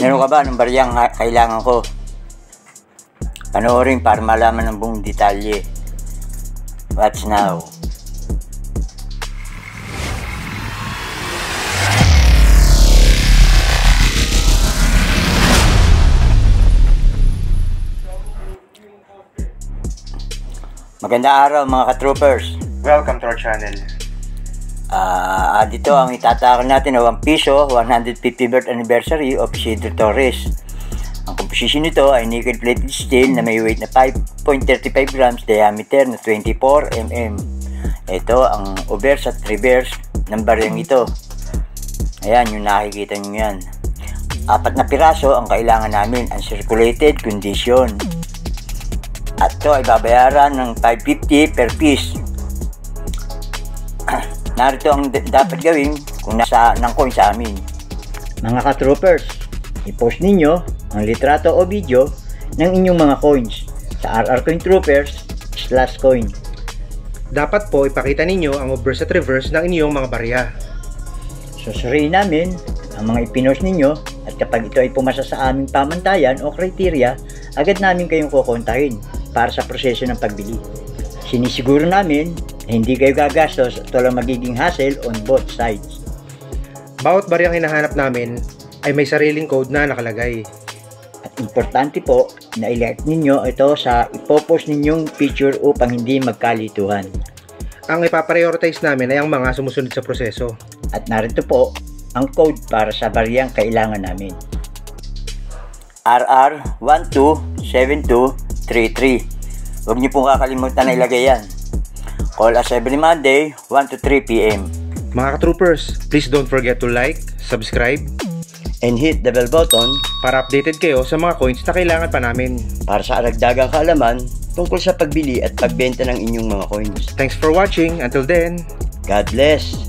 Tinanong ka ba anong bariyang kailangan ko? Panoorin para malaman ng buong detalye. Watch now. Magandang araw mga ka-troopers. Welcome to our channel. Dito ang itatakal natin na 1 piso 150th birth anniversary of Isidro Torres. Ang composition nito ay nickel plated steel na may weight na 5.35 grams, diameter na 24 mm. Ito ang obverse at reverse ng bariyang ito. Ayan, yung nakikita nyo yan. 4 na piraso ang kailangan namin, uncirculated condition. At ito ay babayaran ng 550 per piece. Narito ang dapat gawin kung nasa ng coin sa amin. Mga ka-troopers, i-post ninyo ang litrato o video ng inyong mga coins sa rrcointroopers/coin. Dapat po ipakita ninyo ang obverse at reverse ng inyong mga barya. Susuriin namin ang mga ipinost ninyo at kapag ito ay pumasa sa aming pamantayan o kriteria, agad namin kayong kukontahin para sa proseso ng pagbili. Sinisiguro namin na hindi kayo gagastos at walang magiging hassle on both sides. Bawat baryang hinahanap namin ay may sariling code na nakalagay. At importante po na i-like ninyo ito sa ipopost ninyong picture upang hindi magkalituhan. Ang ipaprioritize namin ay ang mga sumusunod sa proseso. At narito po ang code para sa baryang kailangan namin. RR127233. Huwag niyo pong kakalimutan na ilagay yan. Call us every Monday, 1 to 3 p.m. Mga ka-troopers, please don't forget to like, subscribe, and hit the bell button para updated kayo sa mga coins na kailangan pa namin. para sa aragdagang kaalaman tungkol sa pagbili at pagbenta ng inyong mga coins. Thanks for watching. Until then, God bless!